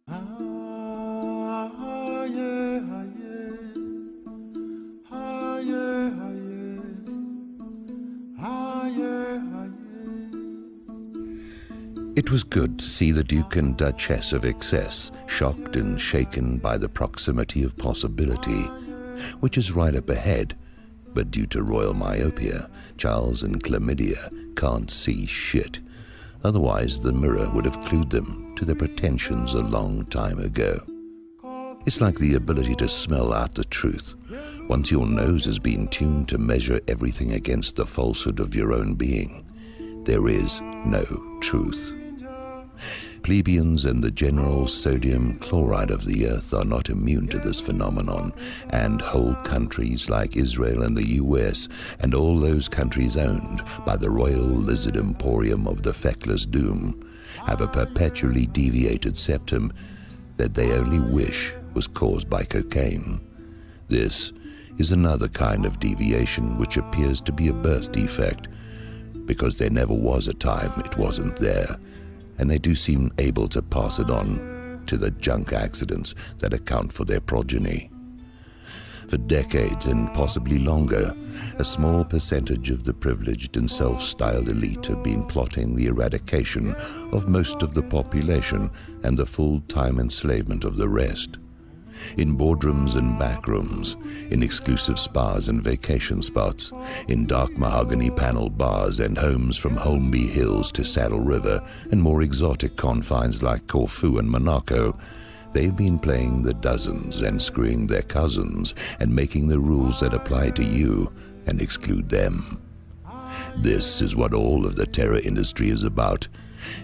It was good to see the Duke and Duchess of Excess, shocked and shaken by the proximity of possibility, which is right up ahead, but due to royal myopia, Charles and Chlamydia can't see shit. Otherwise, the mirror would have clued them to their pretensions a long time ago. It's like the ability to smell out the truth. Once your nose has been tuned to measure everything against the falsehood of your own being, there is no truth. Plebeians and the general sodium chloride of the earth are not immune to this phenomenon, and whole countries like Israel and the US, and all those countries owned by the royal lizard emporium of the Feckless doom, have a perpetually deviated septum that they only wish was caused by cocaine. This is another kind of deviation which appears to be a birth defect, because there never was a time it wasn't there, and they do seem able to pass it on to the junk accidents that account for their progeny. For decades and possibly longer, a small percentage of the privileged and self-styled elite have been plotting the eradication of most of the population and the full-time enslavement of the rest. In boardrooms and backrooms, in exclusive spas and vacation spots, in dark mahogany paneled bars and homes from Holmby Hills to Saddle River and more exotic confines like Corfu and Monaco, they've been playing the dozens and screwing their cousins and making the rules that apply to you and exclude them. This is what all of the terror industry is about.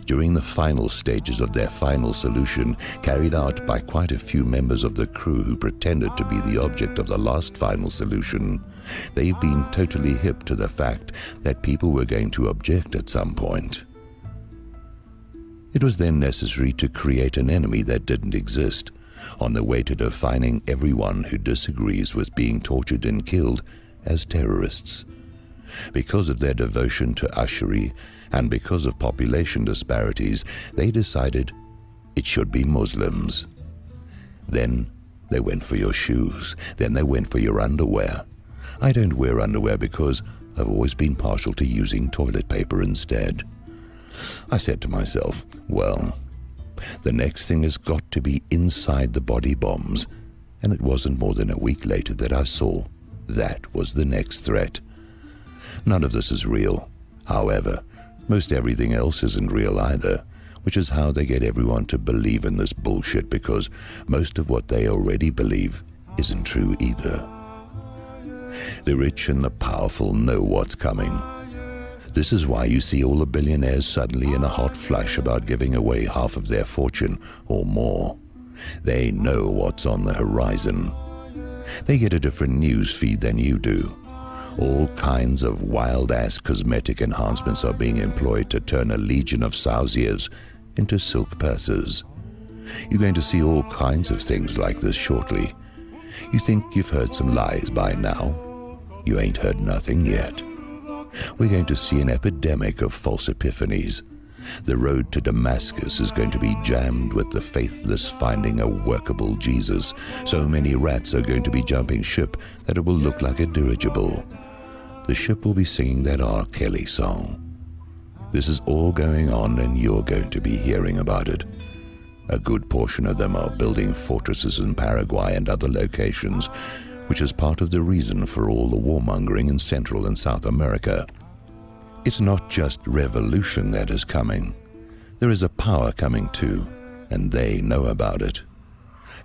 During the final stages of their final solution, carried out by quite a few members of the crew who pretended to be the object of the last final solution, they've been totally hip to the fact that people were going to object at some point. It was then necessary to create an enemy that didn't exist, on the way to defining everyone who disagrees with being tortured and killed as terrorists. Because of their devotion to ushery and because of population disparities, they decided it should be Muslims. Then they went for your shoes. Then they went for your underwear. I don't wear underwear because I've always been partial to using toilet paper instead. I said to myself, well, the next thing has got to be inside the body bombs, and it wasn't more than a week later that I saw that was the next threat. None of this is real. However, most everything else isn't real either, which is how they get everyone to believe in this bullshit, because most of what they already believe isn't true either. The rich and the powerful know what's coming. This is why you see all the billionaires suddenly in a hot flush about giving away half of their fortune or more. They know what's on the horizon. They get a different news feed than you do. All kinds of wild-ass cosmetic enhancements are being employed to turn a legion of sow's ears into silk purses. You're going to see all kinds of things like this shortly. You think you've heard some lies by now? You ain't heard nothing yet. We're going to see an epidemic of false epiphanies. The road to Damascus is going to be jammed with the faithless finding a workable Jesus. So many rats are going to be jumping ship that it will look like a dirigible. The ship will be singing that R. Kelly song. This is all going on, and you're going to be hearing about it. A good portion of them are building fortresses in Paraguay and other locations, which is part of the reason for all the warmongering in Central and South America. It's not just revolution that is coming. There is a power coming too, and they know about it.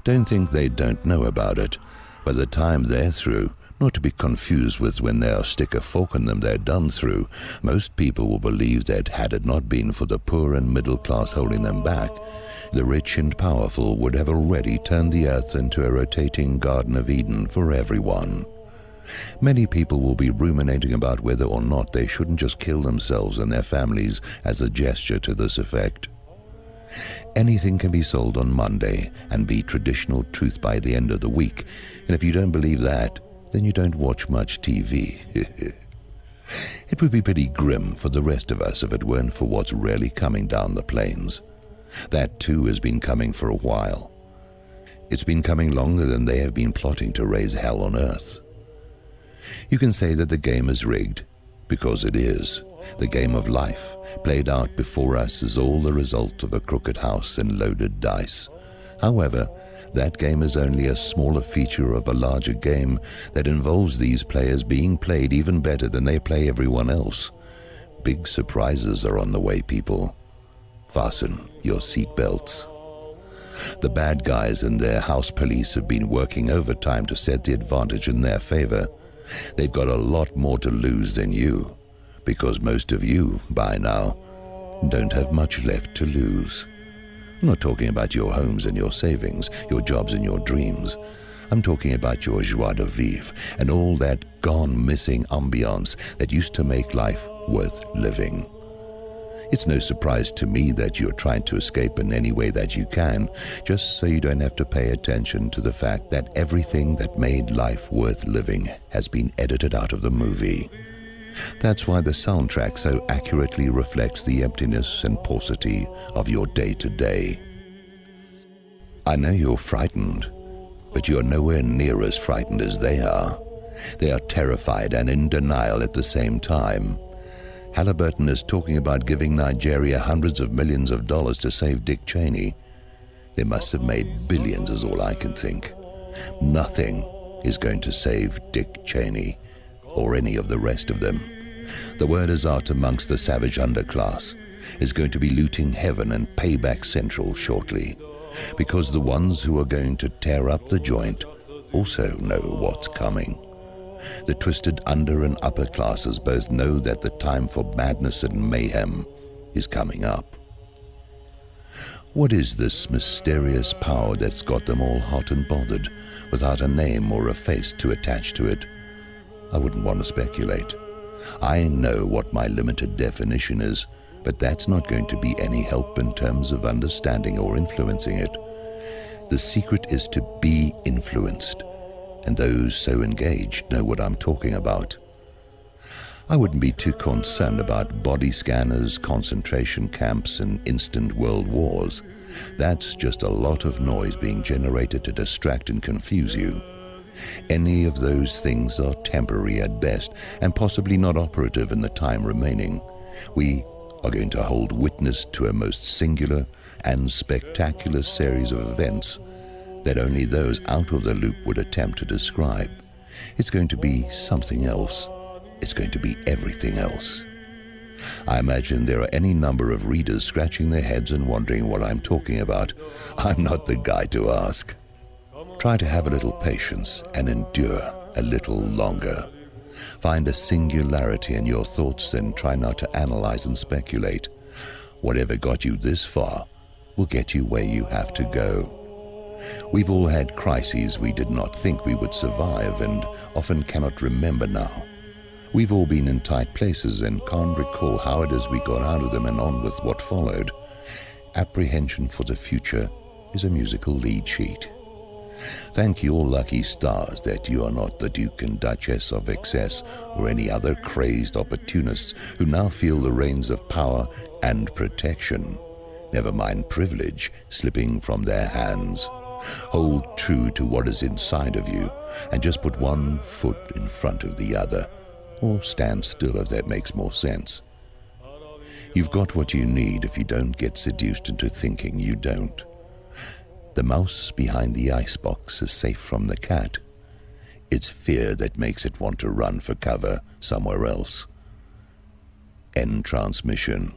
Don't think they don't know about it. By the time they're through, not to be confused with when they'll stick a fork in them they're done through, most people will believe that had it not been for the poor and middle class holding them back, the rich and powerful would have already turned the earth into a rotating Garden of Eden for everyone. Many people will be ruminating about whether or not they shouldn't just kill themselves and their families as a gesture to this effect. Anything can be sold on Monday and be traditional truth by the end of the week, and if you don't believe that, then you don't watch much TV. It would be pretty grim for the rest of us if it weren't for what's really coming down the plains. That too has been coming for a while. It's been coming longer than they have been plotting to raise hell on earth. You can say that the game is rigged, because it is. The game of life, played out before us, is all the result of a crooked house and loaded dice. However, that game is only a smaller feature of a larger game that involves these players being played even better than they play everyone else. Big surprises are on the way, people. Fasten your seatbelts. The bad guys and their house police have been working overtime to set the advantage in their favor. They've got a lot more to lose than you, because most of you, by now, don't have much left to lose. I'm not talking about your homes and your savings, your jobs and your dreams. I'm talking about your joie de vivre and all that gone missing ambiance that used to make life worth living. It's no surprise to me that you're trying to escape in any way that you can, just so you don't have to pay attention to the fact that everything that made life worth living has been edited out of the movie. That's why the soundtrack so accurately reflects the emptiness and paucity of your day-to-day. I know you're frightened, but you're nowhere near as frightened as they are. They are terrified and in denial at the same time. Halliburton is talking about giving Nigeria hundreds of millions of dollars to save Dick Cheney. They must have made billions is all I can think. Nothing is going to save Dick Cheney or any of the rest of them. The word is out amongst the savage underclass is going to be looting heaven and payback central shortly, because the ones who are going to tear up the joint also know what's coming. The twisted under and upper classes both know that the time for madness and mayhem is coming up. What is this mysterious power that's got them all hot and bothered, without a name or a face to attach to it? I wouldn't want to speculate. I know what my limited definition is, but that's not going to be any help in terms of understanding or influencing it. The secret is to be influenced, and those so engaged know what I'm talking about. I wouldn't be too concerned about body scanners, concentration camps, and instant world wars. That's just a lot of noise being generated to distract and confuse you. Any of those things are temporary at best, and possibly not operative in the time remaining. We are going to hold witness to a most singular and spectacular series of events that only those out of the loop would attempt to describe. It's going to be something else. It's going to be everything else. I imagine there are any number of readers scratching their heads and wondering what I'm talking about. I'm not the guy to ask. Try to have a little patience and endure a little longer. Find a singularity in your thoughts and try not to analyze and speculate. Whatever got you this far will get you where you have to go. We've all had crises we did not think we would survive and often cannot remember now. We've all been in tight places and can't recall how it is we got out of them and on with what followed. Apprehension for the future is a musical lead sheet. Thank your lucky stars that you are not the Duke and Duchess of Excess or any other crazed opportunists who now feel the reins of power and protection, never mind privilege, slipping from their hands. Hold true to what is inside of you and just put one foot in front of the other, or stand still if that makes more sense. You've got what you need if you don't get seduced into thinking you don't. The mouse behind the icebox is safe from the cat. It's fear that makes it want to run for cover somewhere else. End transmission.